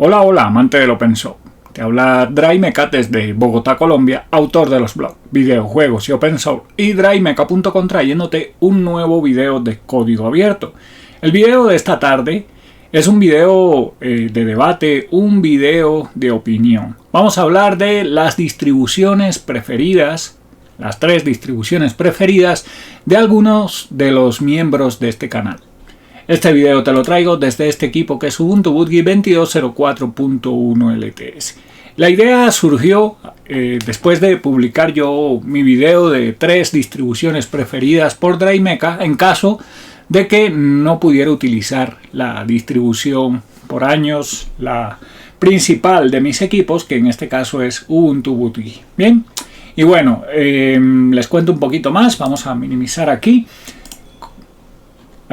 Hola, hola, amante del Open Source. Te habla DryMeca desde Bogotá, Colombia, autor de los blogs, videojuegos y Open Source, y DryMeca.com trayéndote un nuevo video de código abierto. El video de esta tarde es un video de debate, un video de opinión. Vamos a hablar de las distribuciones preferidas, las 3 distribuciones preferidas de algunos de los miembros de este canal. Este video te lo traigo desde este equipo que es Ubuntu Bootgui 22.04.1 LTS. La idea surgió después de publicar yo mi video de 3 distribuciones preferidas por DryMeca en caso de que no pudiera utilizar la distribución por años, la principal de mis equipos, que en este caso es Ubuntu Bootgui. Bien, y bueno, les cuento un poquito más. Vamos a minimizar aquí.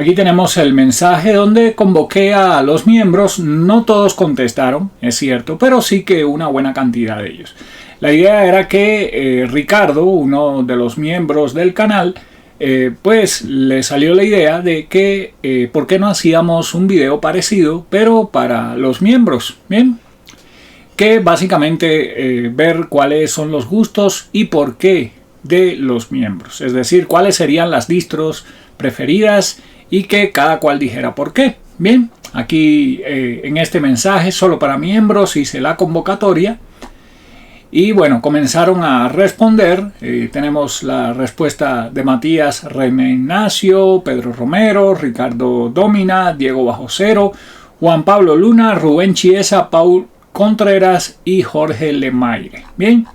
Aquí tenemos el mensaje donde convoqué a los miembros. No todos contestaron, es cierto, pero sí que una buena cantidad de ellos. La idea era que Ricardo, uno de los miembros del canal, pues le salió la idea de que por qué no hacíamos un video parecido, pero para los miembros, ¿bien? Que básicamente ver cuáles son los gustos y por qué de los miembros. Es decir, cuáles serían las distros preferidas y que cada cual dijera por qué. Bien, aquí en este mensaje solo para miembros hice la convocatoria y bueno, comenzaron a responder. Tenemos la respuesta de Matías René Ignacio, Pedro Romero, Ricardo Domina, Diego Bajocero, Juan Pablo Luna, Rubén Chiesa, Paul Contreras y Jorge Lemaire. Bien,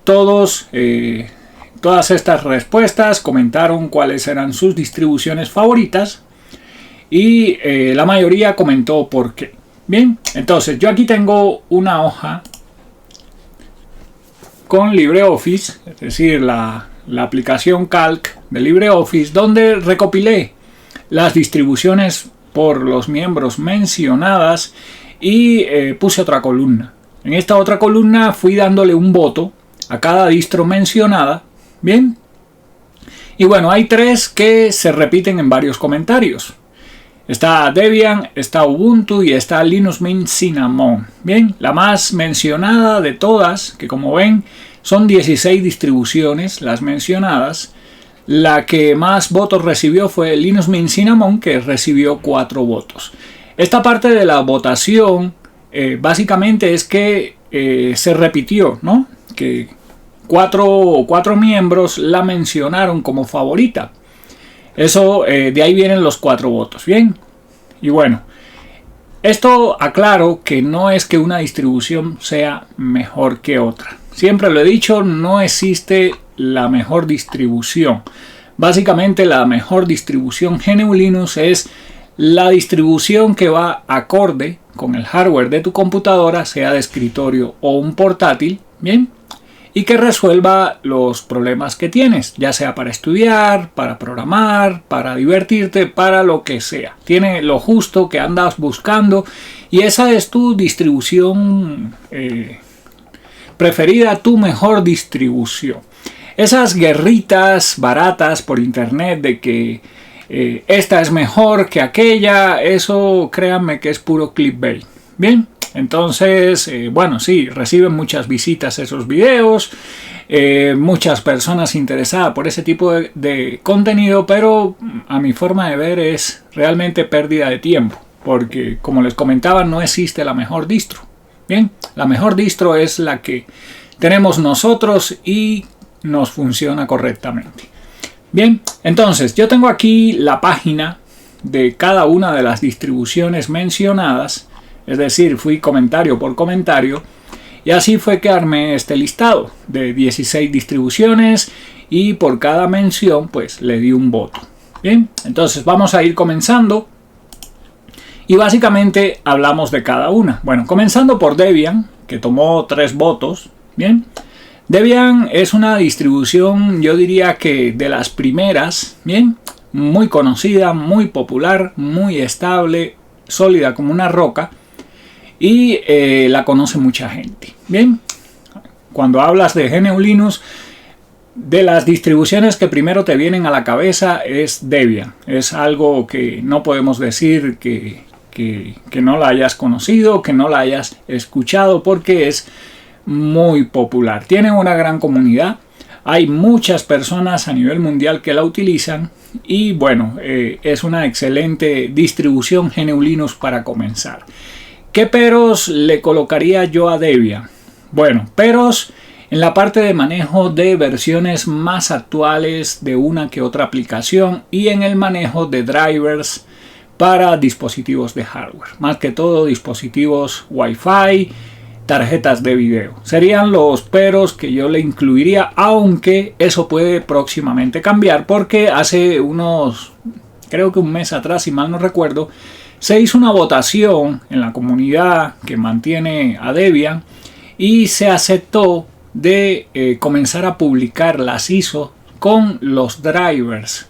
todas estas respuestas comentaron cuáles eran sus distribuciones favoritas y la mayoría comentó por qué. Bien, entonces yo aquí tengo una hoja con LibreOffice, es decir, la aplicación Calc de LibreOffice, donde recopilé las distribuciones por los miembros mencionadas y puse otra columna. En esta otra columna fui dándole un voto a cada distro mencionada. Bien, y bueno, hay 3 que se repiten en varios comentarios. Está Debian, está Ubuntu y está Linux Mint Cinnamon. Bien, la más mencionada de todas, que como ven son 16 distribuciones las mencionadas. La que más votos recibió fue Linux Mint Cinnamon, que recibió 4 votos. Esta parte de la votación básicamente es que se repitió, ¿no? Que cuatro miembros la mencionaron como favorita. Eso, de ahí vienen los 4 votos. Bien, y bueno, esto aclaro que no es que una distribución sea mejor que otra. Siempre lo he dicho, no existe la mejor distribución. Básicamente la mejor distribución GNU Linux es la distribución que va acorde con el hardware de tu computadora, sea de escritorio o un portátil. Bien, y que resuelva los problemas que tienes, ya sea para estudiar, para programar, para divertirte, para lo que sea. Tiene lo justo que andas buscando y esa es tu distribución preferida, tu mejor distribución. Esas guerritas baratas por internet de que esta es mejor que aquella, eso créanme que es puro clickbait. Bien. Entonces, bueno, sí, reciben muchas visitas esos videos, muchas personas interesadas por ese tipo de contenido, pero a mi forma de ver es realmente pérdida de tiempo, porque como les comentaba, no existe la mejor distro. Bien, la mejor distro es la que tenemos nosotros y nos funciona correctamente. Bien, entonces yo tengo aquí la página de cada una de las distribuciones mencionadas. Es decir, fui comentario por comentario y así fue que armé este listado de 16 distribuciones y por cada mención pues le di un voto. Bien, entonces vamos a ir comenzando y básicamente hablamos de cada una. Bueno, comenzando por Debian, que tomó 3 votos. Bien, Debian es una distribución, yo diría que de las primeras, bien, muy conocida, muy popular, muy estable, sólida como una roca. Y la conoce mucha gente. Bien, cuando hablas de GNU Linux, de las distribuciones que primero te vienen a la cabeza es Debian. Es algo que no podemos decir que que no la hayas conocido, que no la hayas escuchado, porque es muy popular. Tiene una gran comunidad. Hay muchas personas a nivel mundial que la utilizan y bueno, es una excelente distribución GNU Linux para comenzar. ¿Qué peros le colocaría yo a Debian? Bueno, peros en la parte de manejo de versiones más actuales de una que otra aplicación y en el manejo de drivers para dispositivos de hardware, más que todo dispositivos Wi-Fi, tarjetas de video. Serían los peros que yo le incluiría, aunque eso puede próximamente cambiar, porque hace creo que un mes atrás, si mal no recuerdo, se hizo una votación en la comunidad que mantiene a Debian y se aceptó de comenzar a publicar las ISO con los drivers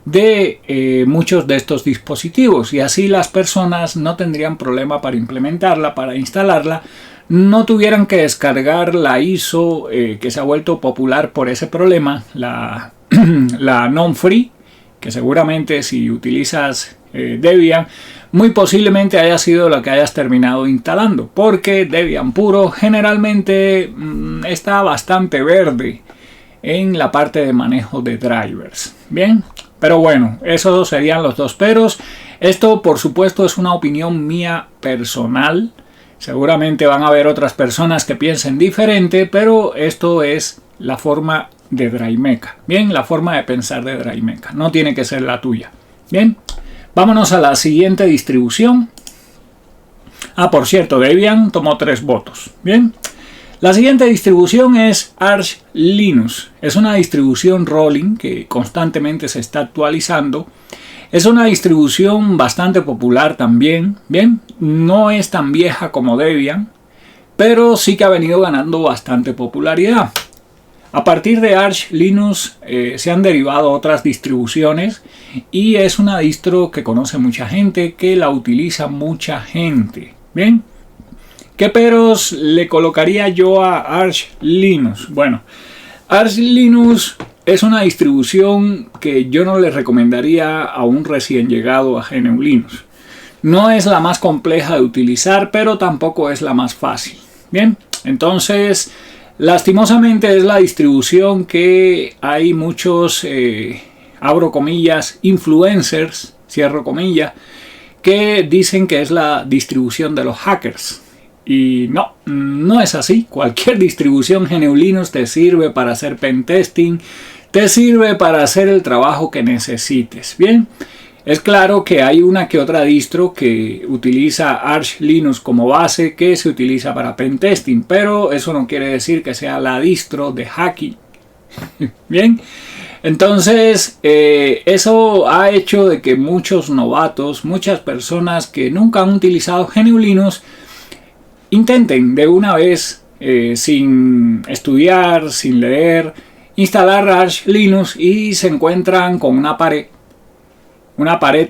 de muchos de estos dispositivos, y así las personas no tendrían problema para implementarla, para instalarla, no tuvieran que descargar la ISO que se ha vuelto popular por ese problema, la non-free, que seguramente si utilizas Debian, muy posiblemente haya sido la que hayas terminado instalando, porque Debian puro generalmente está bastante verde en la parte de manejo de drivers. Bien, pero bueno, esos serían los dos peros. Esto por supuesto es una opinión mía personal. Seguramente van a haber otras personas que piensen diferente, pero esto es la forma de DriMeca. Bien, la forma de pensar de DriMeca. No tiene que ser la tuya. Bien, vámonos a la siguiente distribución. Por cierto, Debian tomó 3 votos. Bien, la siguiente distribución es Arch Linux. Es una distribución rolling que constantemente se está actualizando. Es una distribución bastante popular también. Bien, no es tan vieja como Debian, pero sí que ha venido ganando bastante popularidad. A partir de Arch Linux se han derivado otras distribuciones y es una distro que conoce mucha gente, que la utiliza mucha gente. Bien, ¿qué peros le colocaría yo a Arch Linux? Bueno, Arch Linux es una distribución que yo no le recomendaría a un recién llegado a GNU Linux. No es la más compleja de utilizar, pero tampoco es la más fácil. Bien, entonces lastimosamente es la distribución que hay muchos, abro comillas, influencers, cierro comillas, que dicen que es la distribución de los hackers. Y no es así. Cualquier distribución GNU Linux te sirve para hacer pentesting, te sirve para hacer el trabajo que necesites. Bien, es claro que hay una que otra distro que utiliza Arch Linux como base, que se utiliza para pentesting, pero eso no quiere decir que sea la distro de hacking. Bien, entonces eso ha hecho de que muchos novatos, muchas personas que nunca han utilizado GNU Linux, intenten de una vez, sin estudiar, sin leer, instalar Arch Linux y se encuentran con una pared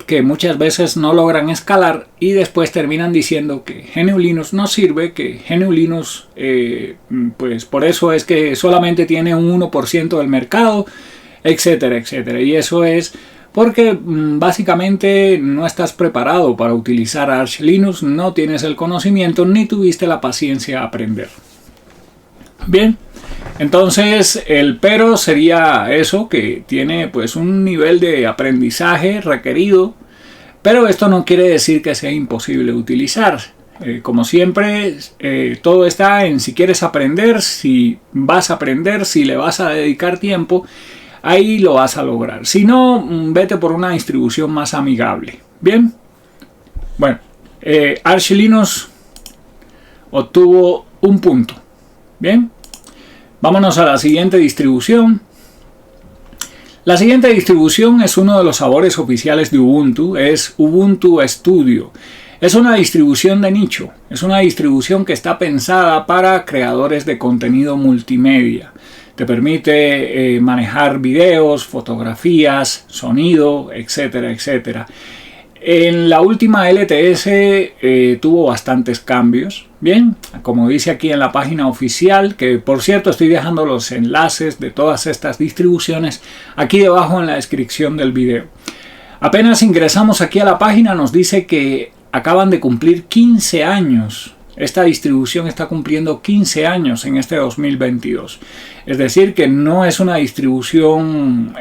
que muchas veces no logran escalar y después terminan diciendo que GNU Linux no sirve, que GNU Linux pues por eso es que solamente tiene un 1% del mercado, etcétera, etcétera. Y eso es porque básicamente no estás preparado para utilizar Arch Linux, no tienes el conocimiento ni tuviste la paciencia a aprender. Bien, entonces el pero sería eso, que tiene pues un nivel de aprendizaje requerido, pero esto no quiere decir que sea imposible utilizar. Como siempre, todo está en si quieres aprender, si vas a aprender, si le vas a dedicar tiempo, ahí lo vas a lograr. Si no, vete por una distribución más amigable. Bien, bueno, Arch Linux obtuvo un punto. Bien, vámonos a la siguiente distribución. La siguiente distribución es uno de los sabores oficiales de Ubuntu, es Ubuntu Studio. Es una distribución de nicho, es una distribución que está pensada para creadores de contenido multimedia. Te permite manejar videos, fotografías, sonido, etcétera, etcétera. En la última LTS tuvo bastantes cambios. Bien, como dice aquí en la página oficial, que por cierto estoy dejando los enlaces de todas estas distribuciones aquí debajo en la descripción del video. Apenas ingresamos aquí a la página nos dice que acaban de cumplir 15 años. Esta distribución está cumpliendo 15 años en este 2022. Es decir, que no es una distribución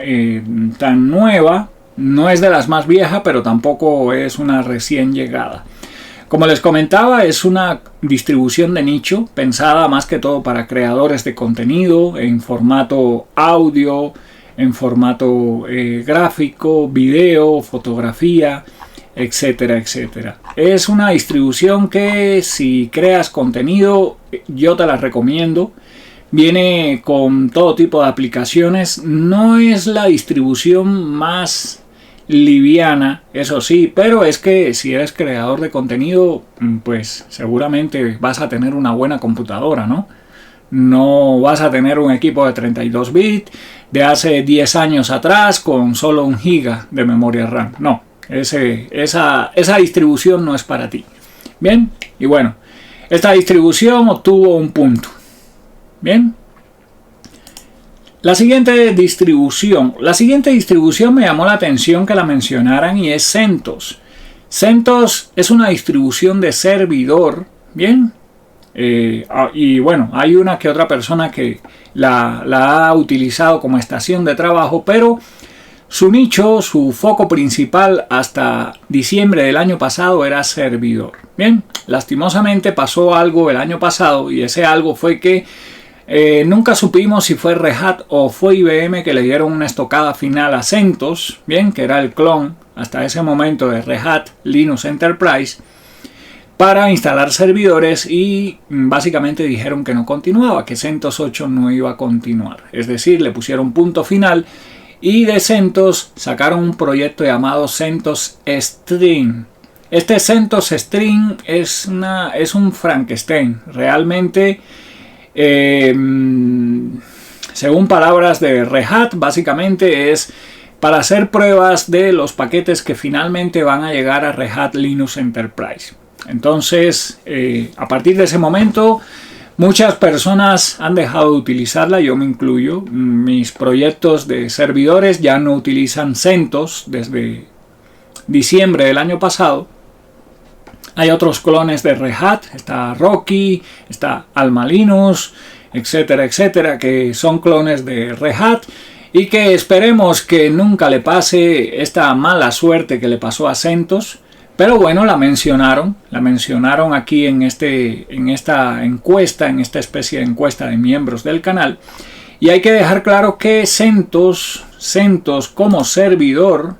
tan nueva, no es de las más viejas, pero tampoco es una recién llegada. Como les comentaba, es una distribución de nicho, pensada más que todo para creadores de contenido, en formato audio, en formato gráfico, video, fotografía, etcétera, etcétera. Es una distribución que si creas contenido, yo te la recomiendo. Viene con todo tipo de aplicaciones. No es la distribución más liviana, eso sí, pero es que si eres creador de contenido, pues seguramente vas a tener una buena computadora, ¿no? No vas a tener un equipo de 32 bits de hace 10 años atrás con solo 1 GB de memoria RAM. No, esa distribución no es para ti. Bien, y bueno, esta distribución obtuvo un punto. Bien. La siguiente distribución me llamó la atención que la mencionaran y es CentOS. CentOS es una distribución de servidor, bien, y bueno, hay una que otra persona que la ha utilizado como estación de trabajo, pero su nicho, su foco principal hasta diciembre del año pasado era servidor. Bien, lastimosamente pasó algo el año pasado y ese algo fue que nunca supimos si fue Red Hat o fue IBM que le dieron una estocada final a CentOS, bien, que era el clon hasta ese momento de Red Hat Linux Enterprise, para instalar servidores y básicamente dijeron que no continuaba, que CentOS 8 no iba a continuar. Es decir, le pusieron punto final y de CentOS sacaron un proyecto llamado CentOS Stream. Este CentOS Stream es un Frankenstein, realmente. Según palabras de Red Hat, básicamente es para hacer pruebas de los paquetes que finalmente van a llegar a Red Hat Linux Enterprise. Entonces, a partir de ese momento, muchas personas han dejado de utilizarla, yo me incluyo. Mis proyectos de servidores ya no utilizan CentOS desde diciembre del año pasado. Hay otros clones de Red Hat, está Rocky, está Alma Linux, etcétera, etcétera, que son clones de Red Hat y que esperemos que nunca le pase esta mala suerte que le pasó a CentOS. Pero bueno, la mencionaron aquí en esta encuesta, en esta especie de encuesta de miembros del canal. Y hay que dejar claro que CentOS como servidor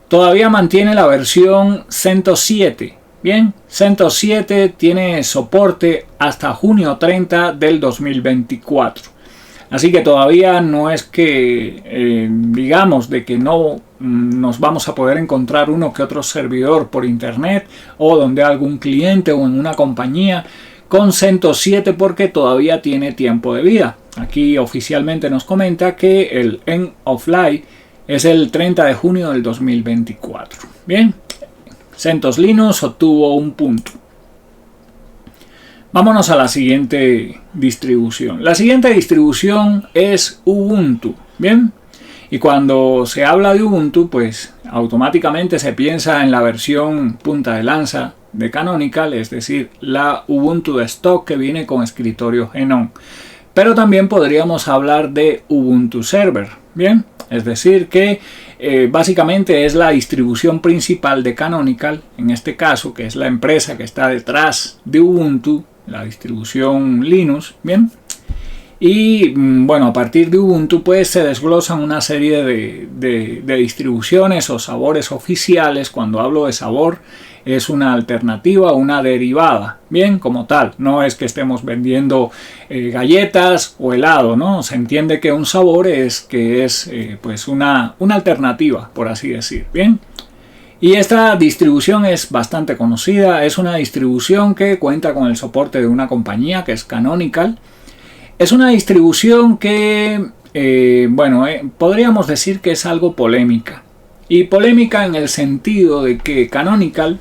todavía mantiene la versión CentOS 7. Bien, CentOS 7 tiene soporte hasta junio 30 del 2024. Así que todavía no es que digamos de que no nos vamos a poder encontrar uno que otro servidor por internet o donde algún cliente o en una compañía con CentOS 7 porque todavía tiene tiempo de vida. Aquí oficialmente nos comenta que el End of Life es el 30 de junio del 2024. Bien, CentOS Linux obtuvo un punto. Vámonos a la siguiente distribución. La siguiente distribución es Ubuntu. Bien, y cuando se habla de Ubuntu, pues automáticamente se piensa en la versión punta de lanza de Canonical, es decir, la Ubuntu de stock que viene con escritorio GNOME. Pero también podríamos hablar de Ubuntu Server. Bien, es decir que básicamente es la distribución principal de Canonical, en este caso, que es la empresa que está detrás de Ubuntu, la distribución Linux, bien. Y bueno, a partir de Ubuntu pues se desglosan una serie de distribuciones o sabores oficiales. Cuando hablo de sabor es una alternativa o una derivada, bien, como tal. No es que estemos vendiendo galletas o helado, ¿no? Se entiende que un sabor es pues una alternativa, por así decir, bien. Y esta distribución es bastante conocida, es una distribución que cuenta con el soporte de una compañía que es Canonical. Es una distribución que, podríamos decir que es algo polémica. Y polémica en el sentido de que Canonical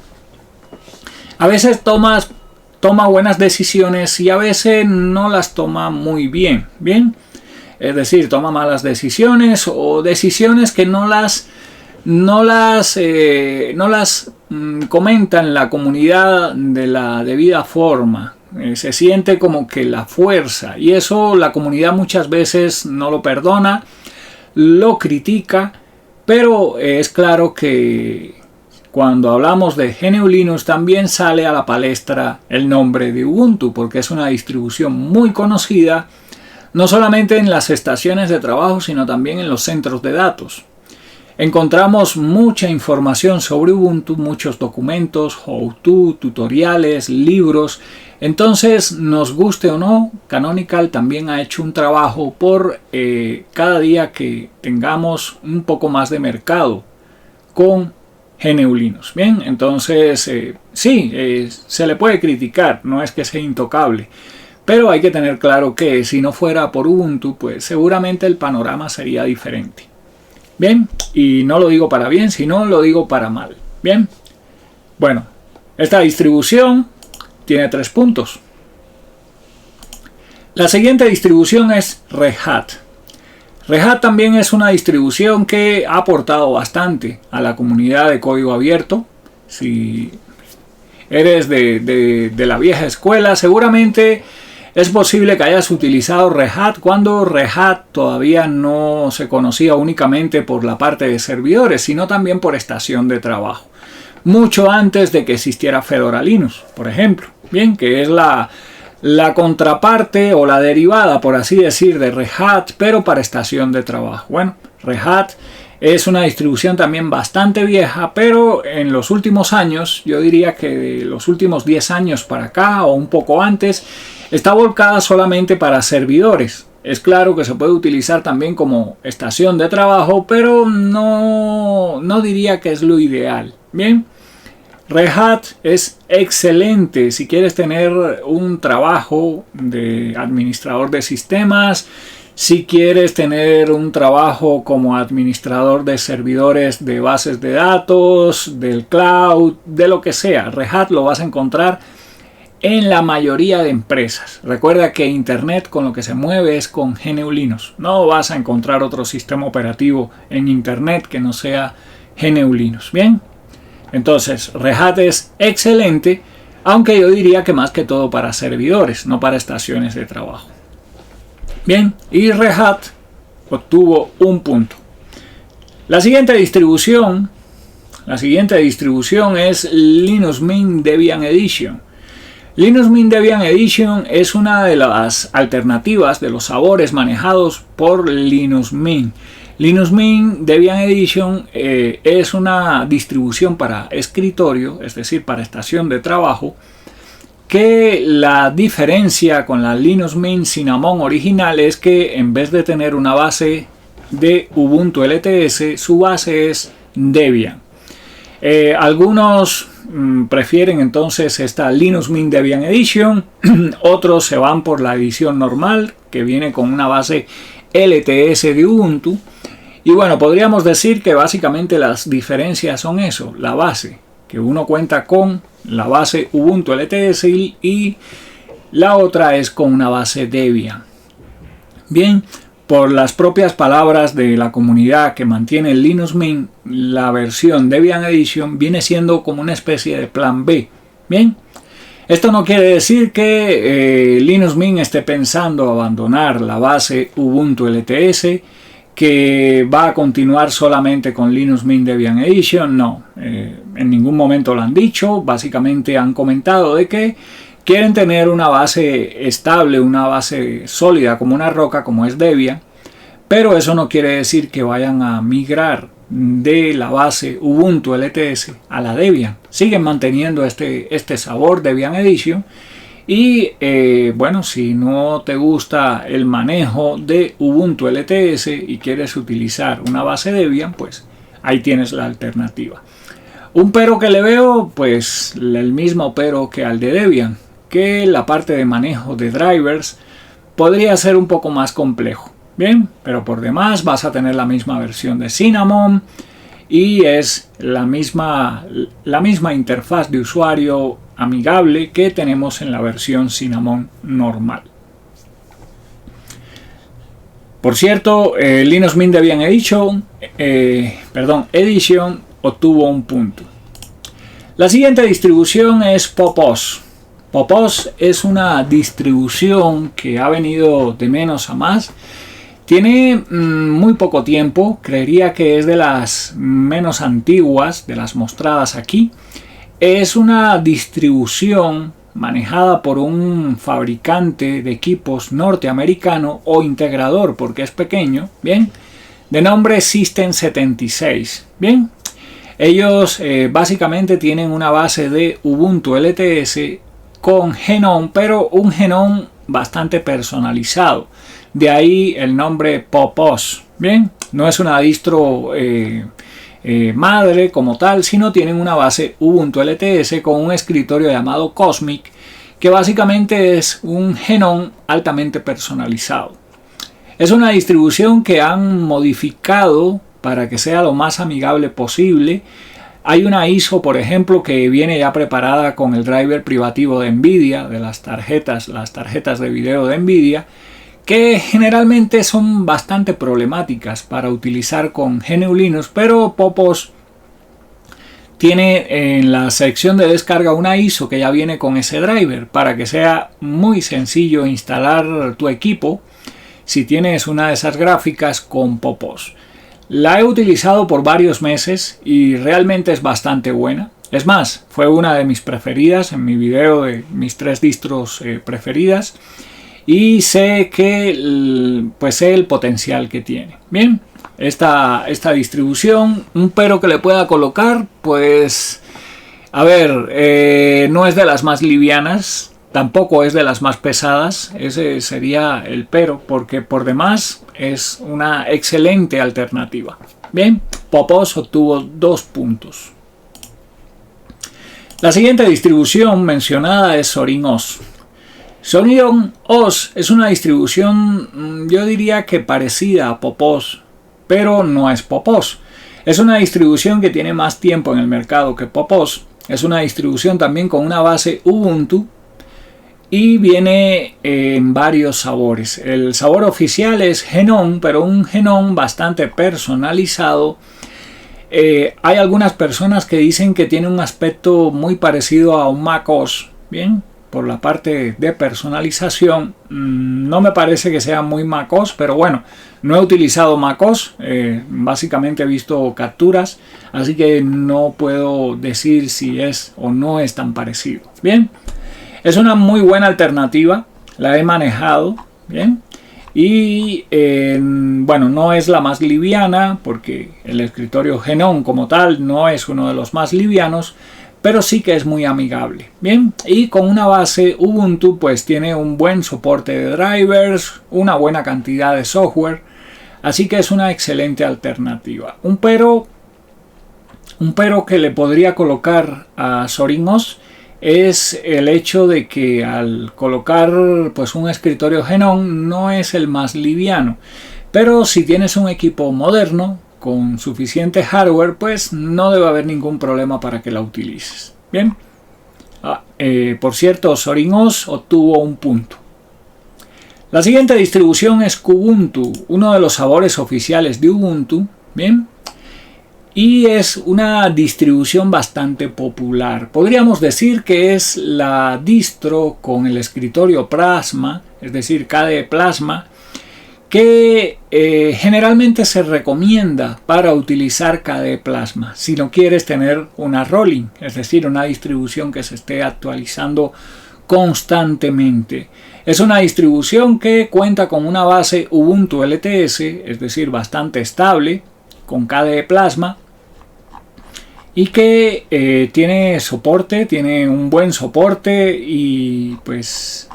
a veces toma buenas decisiones y a veces no las toma muy bien, ¿bien? Es decir, toma malas decisiones o decisiones que no las no las comenta en la comunidad de la debida forma. Se siente como que la fuerza, y eso la comunidad muchas veces no lo perdona, lo critica, pero es claro que cuando hablamos de GNU Linux también sale a la palestra el nombre de Ubuntu, porque es una distribución muy conocida, no solamente en las estaciones de trabajo, sino también en los centros de datos. Encontramos mucha información sobre Ubuntu, muchos documentos, how-to, tutoriales, libros. Entonces, nos guste o no, Canonical también ha hecho un trabajo por cada día que tengamos un poco más de mercado con GNU Linux. Bien, entonces sí, se le puede criticar, no es que sea intocable, pero hay que tener claro que si no fuera por Ubuntu, pues seguramente el panorama sería diferente. Bien, y no lo digo para bien, sino lo digo para mal. Bien, bueno, esta distribución tiene 3 puntos. La siguiente distribución es Red Hat. Red Hat también es una distribución que ha aportado bastante a la comunidad de código abierto. Si eres de la vieja escuela, seguramente es posible que hayas utilizado Red Hat cuando Red Hat todavía no se conocía únicamente por la parte de servidores, sino también por estación de trabajo. Mucho antes de que existiera Fedora Linux, por ejemplo. Bien, que es la contraparte o la derivada, por así decir, de Red Hat, pero para estación de trabajo. Bueno, Red Hat es una distribución también bastante vieja, pero en los últimos años, yo diría que de los últimos 10 años para acá o un poco antes, está volcada solamente para servidores. Es claro que se puede utilizar también como estación de trabajo, pero no diría que es lo ideal. Bien, Red Hat es excelente si quieres tener un trabajo de administrador de sistemas, si quieres tener un trabajo como administrador de servidores de bases de datos, del cloud, de lo que sea. Red Hat lo vas a encontrar en la mayoría de empresas. Recuerda que Internet con lo que se mueve es con GNU Linux. No vas a encontrar otro sistema operativo en Internet que no sea GNU Linux. Bien, entonces Red Hat es excelente, aunque yo diría que más que todo para servidores, no para estaciones de trabajo. Bien, y Red Hat obtuvo un punto. La siguiente distribución es Linux Mint Debian Edition. Linux Mint Debian Edition es una de las alternativas de los sabores manejados por Linux Mint. Linux Mint Debian Edition es una distribución para escritorio, es decir, para estación de trabajo, que la diferencia con la Linux Mint Cinnamon original es que en vez de tener una base de Ubuntu LTS, su base es Debian. Algunos prefieren entonces esta Linux Mint Debian Edition, otros se van por la edición normal que viene con una base LTS de Ubuntu. Y bueno, podríamos decir que básicamente las diferencias son eso, la base, que uno cuenta con la base Ubuntu LTS y la otra es con una base Debian. Bien, por las propias palabras de la comunidad que mantiene el Linux Mint, la versión Debian Edition viene siendo como una especie de plan B. Bien, esto no quiere decir que Linux Mint esté pensando abandonar la base Ubuntu LTS, que va a continuar solamente con Linux Mint Debian Edition. No, en ningún momento lo han dicho. Básicamente han comentado de que quieren tener una base estable, una base sólida como una roca, como es Debian, pero eso no quiere decir que vayan a migrar de la base Ubuntu LTS a la Debian. Siguen manteniendo este sabor Debian Edition. Y bueno, si no te gusta el manejo de Ubuntu LTS y quieres utilizar una base Debian, pues ahí tienes la alternativa. Un pero que le veo, pues el mismo pero que al de Debian, que la parte de manejo de drivers podría ser un poco más complejo. Bien, pero por demás vas a tener la misma versión de Cinnamon y es la misma interfaz de usuario amigable que tenemos en la versión Cinnamon normal. Por cierto, Linux Mint Debian Edition obtuvo un punto. La siguiente distribución es Pop!OS. Pop!OS es una distribución que ha venido de menos a más. Tiene muy poco tiempo, creería que es de las menos antiguas, de las mostradas aquí. Es una distribución manejada por un fabricante de equipos norteamericano o integrador, porque es pequeño, bien, de nombre System76, bien. Ellos básicamente tienen una base de Ubuntu LTS con Genome, pero un Genome bastante personalizado. De ahí el nombre Pop!OS, bien. No es una distro madre como tal, sino tienen una base Ubuntu LTS con un escritorio llamado Cosmic, que básicamente es un Genome altamente personalizado. Es una distribución que han modificado para que sea lo más amigable posible. Hay una ISO, por ejemplo, que viene ya preparada con el driver privativo de Nvidia, de las tarjetas de video de Nvidia, que generalmente son bastante problemáticas para utilizar con GNU Linux, pero Pop!OS tiene en la sección de descarga una ISO que ya viene con ese driver para que sea muy sencillo instalar tu equipo si tienes una de esas gráficas con Pop!OS. La he utilizado por varios meses y realmente es bastante buena. Es más, fue una de mis preferidas en mi video de mis 3 distros preferidas. Y sé que sé el potencial que tiene. Bien, esta distribución, un pero que le pueda colocar, pues a ver, no es de las más livianas, tampoco es de las más pesadas. Ese sería el pero, porque por demás es una excelente alternativa. Bien, Pop!OS obtuvo 2 puntos. La siguiente distribución mencionada es Zorin.OS. Zorin.OS es una distribución, yo diría que parecida a Pop!OS, pero no es Pop!OS. Es una distribución que tiene más tiempo en el mercado que Pop!OS. Es una distribución también con una base Ubuntu y viene en varios sabores. El sabor oficial es Genome, pero un Genome bastante personalizado. Hay algunas personas que dicen que tiene un aspecto muy parecido a un macOS, bien, por la parte de personalización. No me parece que sea muy macOS, pero bueno, no he utilizado macOS, básicamente he visto capturas, así que no puedo decir si es o no es tan parecido. Bien, es una muy buena alternativa, la he manejado, bien. Y bueno, no es la más liviana porque el escritorio Genome como tal no es uno de los más livianos, pero sí que es muy amigable. Bien, y con una base Ubuntu pues tiene un buen soporte de drivers, una buena cantidad de software, así que es una excelente alternativa. Un pero que le podría colocar a Zorin.OS es el hecho de que al colocar pues un escritorio Genome no es el más liviano, pero si tienes un equipo moderno con suficiente hardware, pues no debe haber ningún problema para que la utilices. Bien, por cierto, Zorin.OS obtuvo un punto. La siguiente distribución es Kubuntu, uno de los sabores oficiales de Ubuntu. Bien, y es una distribución bastante popular. Podríamos decir que es la distro con el escritorio Plasma, es decir, KDE Plasma, que generalmente se recomienda para utilizar KDE Plasma si no quieres tener una rolling, es decir, una distribución que se esté actualizando constantemente. Es una distribución que cuenta con una base Ubuntu LTS, es decir, bastante estable, con KDE Plasma, y que tiene soporte, tiene un buen soporte, y pues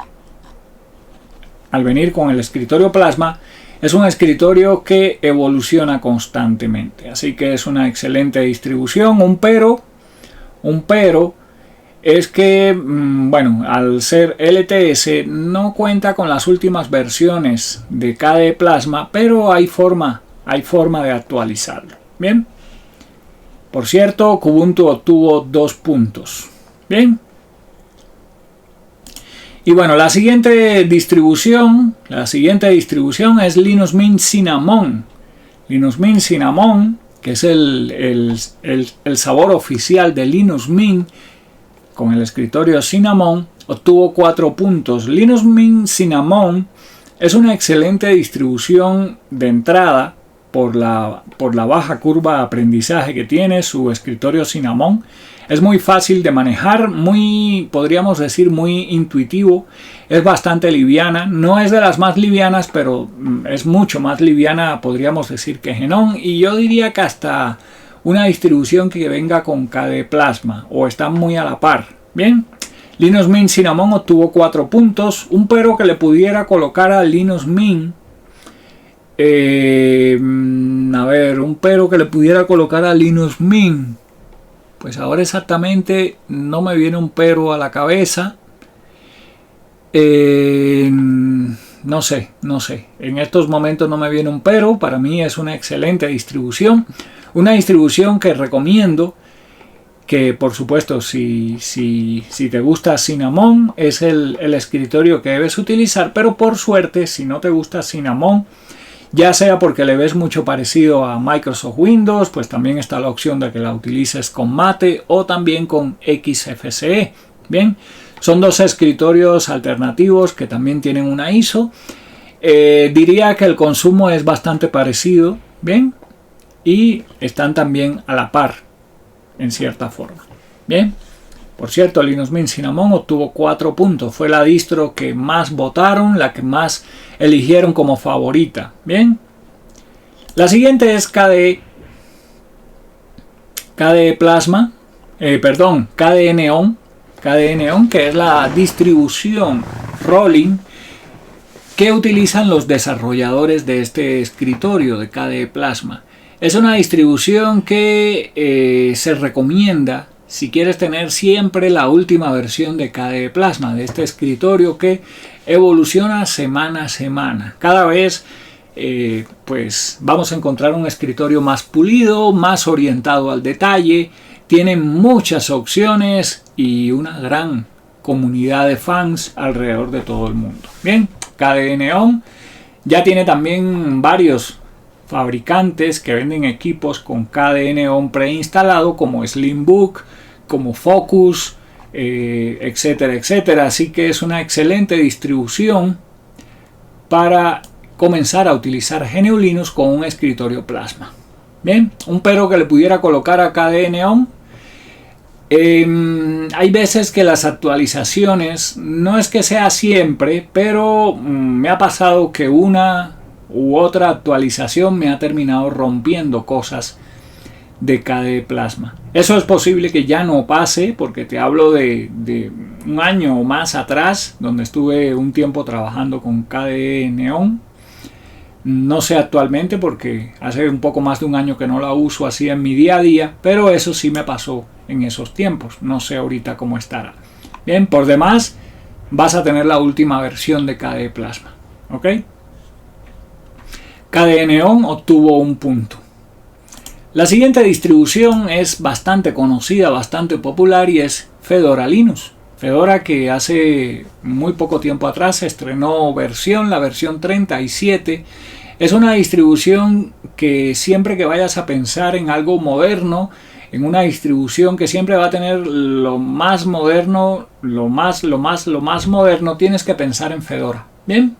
al venir con el escritorio Plasma es un escritorio que evoluciona constantemente, así que es una excelente distribución. Un pero es que bueno, al ser LTS no cuenta con las últimas versiones de KDE Plasma, pero hay forma de actualizarlo. Bien, por cierto, Kubuntu obtuvo 2 puntos. Bien, Y bueno, la siguiente distribución es Linux Mint Cinnamon. Linux Mint Cinnamon, que es el sabor oficial de Linux Mint con el escritorio Cinnamon, obtuvo 4 puntos. Linux Mint Cinnamon es una excelente distribución de entrada por la baja curva de aprendizaje que tiene su escritorio Cinnamon. Es muy fácil de manejar, podríamos decir muy intuitivo, es bastante liviana, no es de las más livianas, pero es mucho más liviana, podríamos decir, que GNOME, y yo diría que hasta una distribución que venga con KDE Plasma, o están muy a la par. Bien, Linux Mint Cinnamon obtuvo 4 puntos, un pero que le pudiera colocar a Linux Mint, pues ahora exactamente no me viene un pero a la cabeza. No sé. En estos momentos no me viene un pero. Para mí es una excelente distribución. Una distribución que recomiendo. Que por supuesto si te gusta Cinnamon es el escritorio que debes utilizar. Pero por suerte si no te gusta Cinnamon, ya sea porque le ves mucho parecido a Microsoft Windows, pues también está la opción de que la utilices con Mate o también con XFCE. Bien, son dos escritorios alternativos que también tienen una ISO. Diría que el consumo es bastante parecido, bien, y están también a la par, en cierta forma. Bien, por cierto, Linux Mint Cinnamon obtuvo 4 puntos. Fue la distro que más votaron, la que más eligieron como favorita. Bien. La siguiente es KDE Plasma. KDE Neon. KDE Neon, que es la distribución rolling que utilizan los desarrolladores de este escritorio de KDE Plasma. Es una distribución que se recomienda si quieres tener siempre la última versión de KDE Plasma, de este escritorio que evoluciona semana a semana. Cada vez pues vamos a encontrar un escritorio más pulido, más orientado al detalle, tiene muchas opciones y una gran comunidad de fans alrededor de todo el mundo. Bien, KDE Neon ya tiene también varios fabricantes que venden equipos con KDE Neon preinstalado, como Slimbook, como Focus, etcétera, etcétera. Así que es una excelente distribución para comenzar a utilizar GNU Linux con un escritorio Plasma. Bien, un pero que le pudiera colocar a KDE Neon. Hay veces que las actualizaciones, no es que sea siempre, pero me ha pasado que una u otra actualización me ha terminado rompiendo cosas de KDE Plasma. Eso es posible que ya no pase, porque te hablo de un año o más atrás, donde estuve un tiempo trabajando con KDE Neon. No sé actualmente, porque hace un poco más de un año que no la uso así en mi día a día, pero eso sí me pasó en esos tiempos. No sé ahorita cómo estará. Bien, por demás, vas a tener la última versión de KDE Plasma. ¿Ok? KDE Neon obtuvo un punto. La siguiente distribución es bastante conocida, bastante popular, y es Fedora Linux. Fedora, que hace muy poco tiempo atrás estrenó la versión 37. Es una distribución que siempre que vayas a pensar en algo moderno, en una distribución que siempre va a tener lo más moderno, lo más moderno, tienes que pensar en Fedora. Bien.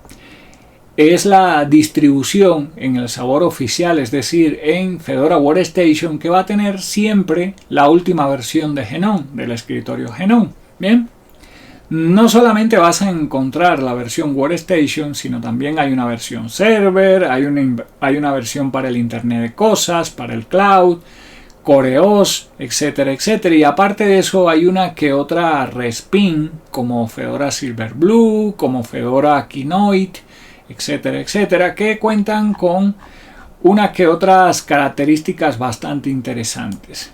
Es la distribución en el sabor oficial, es decir, en Fedora Workstation, que va a tener siempre la última versión de GNOME, del escritorio GNOME. Bien, no solamente vas a encontrar la versión Workstation, sino también hay una versión server, hay una versión para el Internet de Cosas, para el cloud, CoreOS, etcétera, etcétera. Y aparte de eso hay una que otra respin, como Fedora Silverblue, como Fedora Kinoite, etcétera, etcétera, que cuentan con una que otras características bastante interesantes.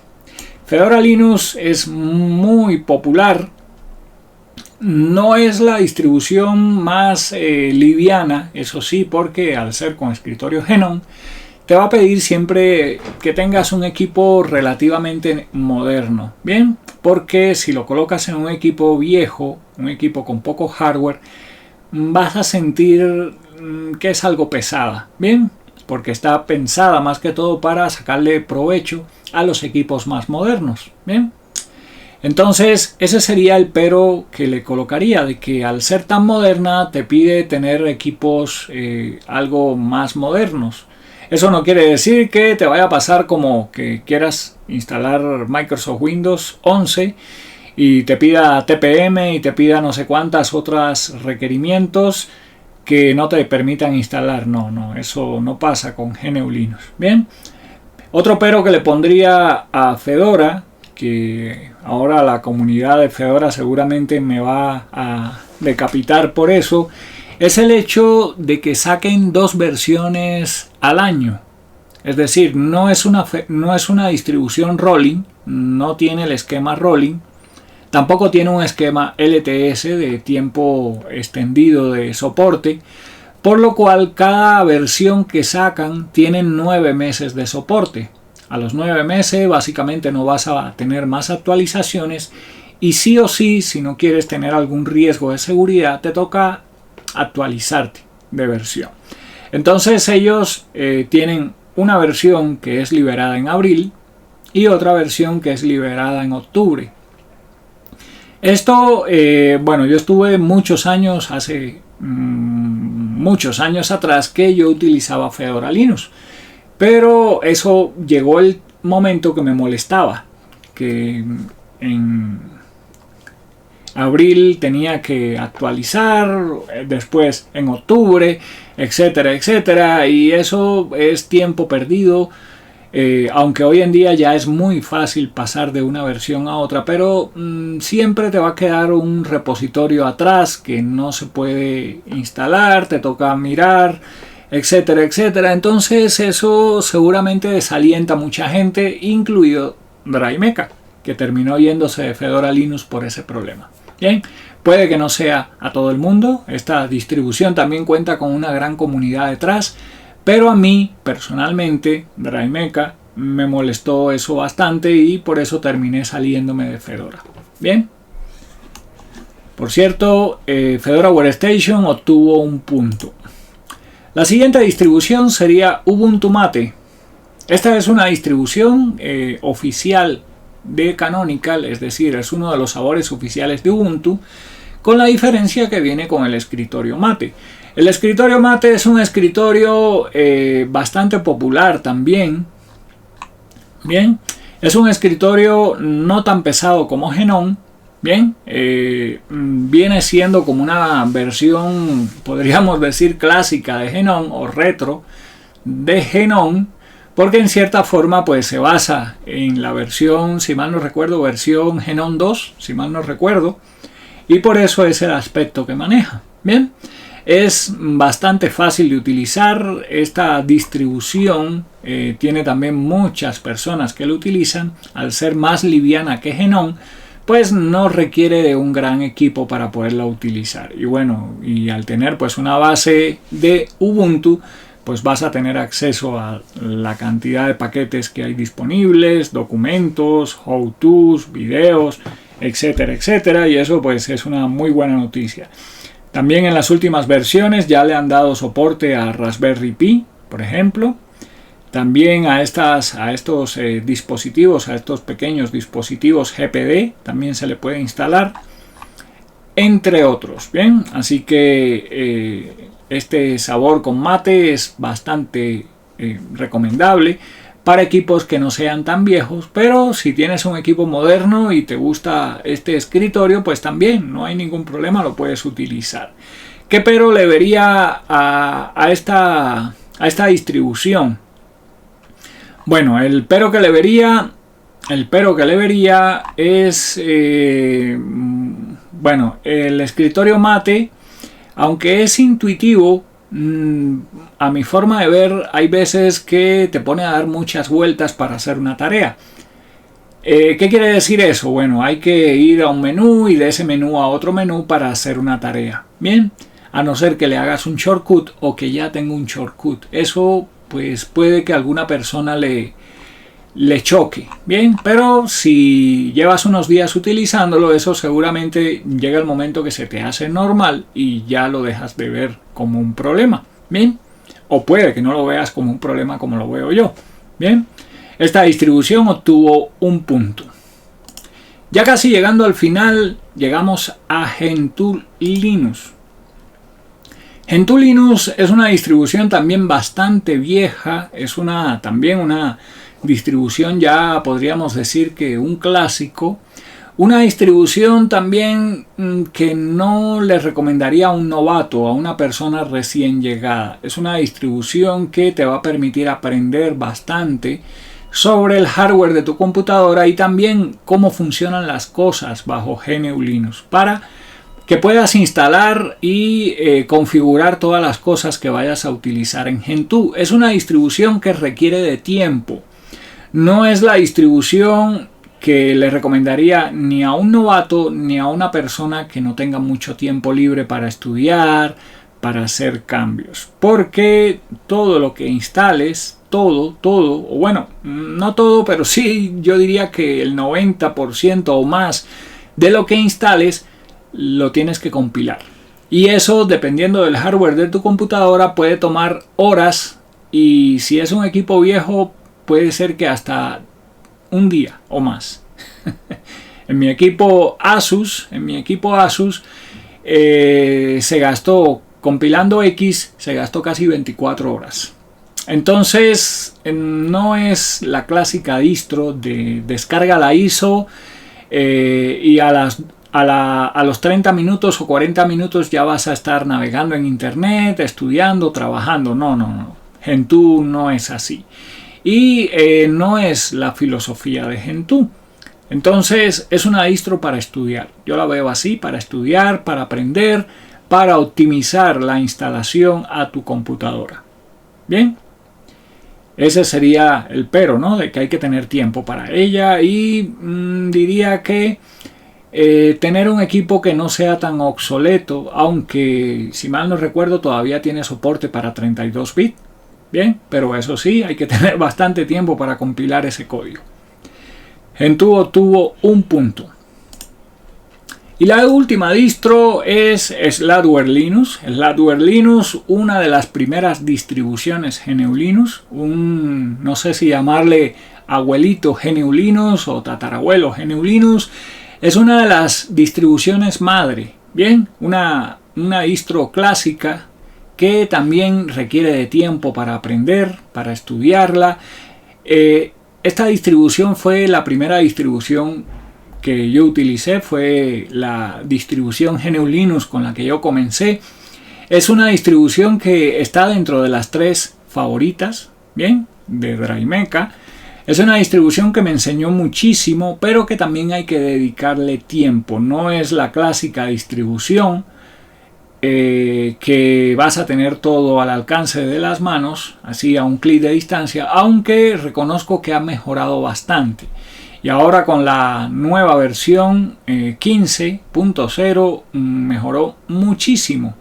Fedora Linux es muy popular. No es la distribución más liviana, eso sí, porque al ser con escritorio GNOME, te va a pedir siempre que tengas un equipo relativamente moderno. Bien, porque si lo colocas en un equipo viejo, un equipo con poco hardware, vas a sentir que es algo pesada, ¿bien? Porque está pensada más que todo para sacarle provecho a los equipos más modernos, ¿bien? Entonces ese sería el pero que le colocaría, de que al ser tan moderna te pide tener equipos algo más modernos. Eso no quiere decir que te vaya a pasar como que quieras instalar Microsoft Windows 11 y te pida TPM y te pida no sé cuántas otras requerimientos que no te permitan instalar. No, eso no pasa con GNU Linux. Bien, otro pero que le pondría a Fedora, que ahora la comunidad de Fedora seguramente me va a decapitar por eso, es el hecho de que saquen 2 versiones al año. Es decir, no es una distribución rolling, no tiene el esquema rolling, tampoco tiene un esquema LTS de tiempo extendido de soporte, por lo cual cada versión que sacan tiene 9 meses de soporte. A los 9 meses básicamente no vas a tener más actualizaciones y sí o sí, si no quieres tener algún riesgo de seguridad, te toca actualizarte de versión. Entonces ellos tienen una versión que es liberada en abril y otra versión que es liberada en octubre. Esto, bueno, yo estuve muchos años, muchos años atrás, que yo utilizaba Fedora Linux. Pero eso llegó el momento que me molestaba, que en abril tenía que actualizar, después en octubre, etcétera, etcétera, y eso es tiempo perdido, aunque hoy en día ya es muy fácil pasar de una versión a otra, pero siempre te va a quedar un repositorio atrás que no se puede instalar, te toca mirar, etcétera, etcétera. Entonces eso seguramente desalienta a mucha gente, incluido DriMeca, que terminó yéndose de Fedora Linux por ese problema. Bien, puede que no sea a todo el mundo, esta distribución también cuenta con una gran comunidad detrás, pero a mí personalmente DriMeca me molestó eso bastante y por eso terminé saliéndome de Fedora. Bien, por cierto, Fedora Workstation obtuvo un punto. La siguiente distribución sería Ubuntu Mate. Esta es una distribución oficial de Canonical, es decir, es uno de los sabores oficiales de Ubuntu, con la diferencia que viene con el escritorio Mate. El escritorio Mate es un escritorio bastante popular también. Bien, es un escritorio no tan pesado como GNOME. Bien, viene siendo como una versión, podríamos decir, clásica de GNOME o retro de GNOME, porque en cierta forma pues se basa en la versión, si mal no recuerdo, versión GNOME 2, si mal no recuerdo, y por eso es el aspecto que maneja. Bien, es bastante fácil de utilizar esta distribución, tiene también muchas personas que lo utilizan, al ser más liviana que GNOME, pues no requiere de un gran equipo para poderla utilizar. Y bueno, y al tener pues una base de Ubuntu, pues vas a tener acceso a la cantidad de paquetes que hay disponibles, documentos, how-tos, videos, etcétera, etcétera, y eso pues es una muy buena noticia. También en las últimas versiones ya le han dado soporte a Raspberry Pi, por ejemplo. También a estos dispositivos, a estos pequeños dispositivos GPD, también se le puede instalar, entre otros. Bien, así que este sabor con Mate es bastante recomendable para equipos que no sean tan viejos, pero si tienes un equipo moderno y te gusta este escritorio, pues también no hay ningún problema, lo puedes utilizar. ¿Qué pero le vería a esta distribución? Bueno, el pero que le vería es, bueno, el escritorio Mate, aunque es intuitivo, a mi forma de ver, hay veces que te pone a dar muchas vueltas para hacer una tarea. ¿Qué quiere decir eso? Bueno, hay que ir a un menú y de ese menú a otro menú para hacer una tarea. Bien, a no ser que le hagas un shortcut o que ya tenga un shortcut. Eso pues puede que a alguna persona le le choque, bien, pero si llevas unos días utilizándolo, eso seguramente llega el momento que se te hace normal y ya lo dejas de ver como un problema, bien, o puede que no lo veas como un problema como lo veo yo, bien. Esta distribución obtuvo un punto. Ya casi llegando al final, llegamos a Gentoo Linux. Gentoo Linux es una distribución también bastante vieja, es también una distribución, ya podríamos decir que un clásico, una distribución también que no le recomendaría a un novato, a una persona recién llegada. Es una distribución que te va a permitir aprender bastante sobre el hardware de tu computadora y también cómo funcionan las cosas bajo GNU Linux para que puedas instalar y configurar todas las cosas que vayas a utilizar en Gentoo. Es una distribución que requiere de tiempo. No es la distribución que le recomendaría ni a un novato ni a una persona que no tenga mucho tiempo libre para estudiar, para hacer cambios. Porque todo lo que instales, todo, o bueno, no todo, pero sí yo diría que el 90% o más de lo que instales lo tienes que compilar. Y eso, dependiendo del hardware de tu computadora, puede tomar horas y si es un equipo viejo, puede ser que hasta un día o más. En mi equipo Asus se gastó, compilando X, se gastó casi 24 horas. Entonces, no es la clásica distro de descarga la ISO y a los 30 minutos o 40 minutos ya vas a estar navegando en internet, estudiando, trabajando. No. Gentoo no es así. Y no es la filosofía de Gentoo. Entonces es una distro para estudiar. Yo la veo así, para estudiar, para aprender, para optimizar la instalación a tu computadora. Bien. Ese sería el pero, ¿no? De que hay que tener tiempo para ella y diría que tener un equipo que no sea tan obsoleto, aunque si mal no recuerdo todavía tiene soporte para 32 bits. Bien, pero eso sí, hay que tener bastante tiempo para compilar ese código. Gentoo obtuvo un punto. Y la última distro es Slackware Linux. Slackware Linux, una de las primeras distribuciones GNU Linux. No sé si llamarle abuelito GNU Linux o tatarabuelo GNU Linux. Es una de las distribuciones madre. Bien, una distro clásica que también requiere de tiempo para aprender, para estudiarla. Esta distribución fue la primera distribución que yo utilicé, fue la distribución GNU Linux con la que yo comencé. Es una distribución que está dentro de las 3 favoritas, bien, de DriMeca. Es una distribución que me enseñó muchísimo, pero que también hay que dedicarle tiempo. No es la clásica distribución que vas a tener todo al alcance de las manos, así a un clic de distancia, aunque reconozco que ha mejorado bastante. Y ahora con la nueva versión 15.0 mejoró muchísimo.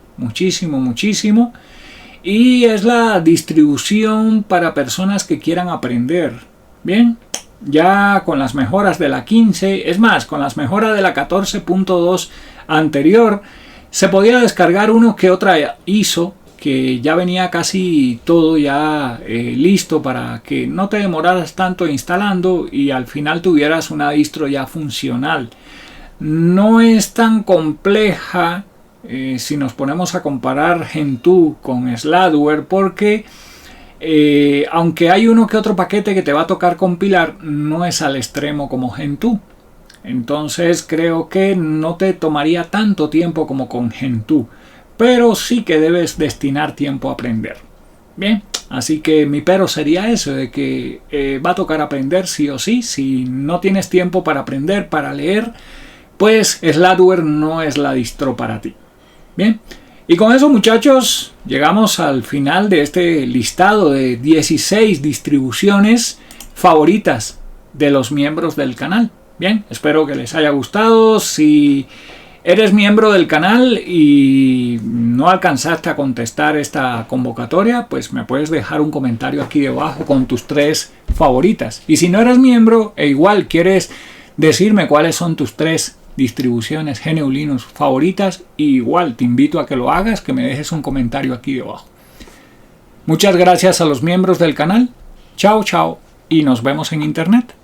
Y es la distribución para personas que quieran aprender. Bien, ya con las mejoras de la 15, es más, con las mejoras de la 14.2 anterior, se podía descargar uno que otra ISO que ya venía casi todo ya listo para que no te demoraras tanto instalando y al final tuvieras una distro ya funcional. No es tan compleja si nos ponemos a comparar Gentoo con Slackware, porque aunque hay uno que otro paquete que te va a tocar compilar, no es al extremo como Gentoo. Entonces creo que no te tomaría tanto tiempo como con Gentoo, pero sí que debes destinar tiempo a aprender. Bien, así que mi pero sería eso, de que va a tocar aprender sí o sí. Si no tienes tiempo para aprender, para leer, pues Slackware no es la distro para ti. Bien, y con eso, muchachos, llegamos al final de este listado de 16 distribuciones favoritas de los miembros del canal. Bien, espero que les haya gustado. Si eres miembro del canal y no alcanzaste a contestar esta convocatoria, pues me puedes dejar un comentario aquí debajo con tus 3 favoritas. Y si no eres miembro e igual quieres decirme cuáles son tus 3 distribuciones GNU Linux favoritas, igual te invito a que lo hagas, que me dejes un comentario aquí debajo. Muchas gracias a los miembros del canal. Chao, chao y nos vemos en internet.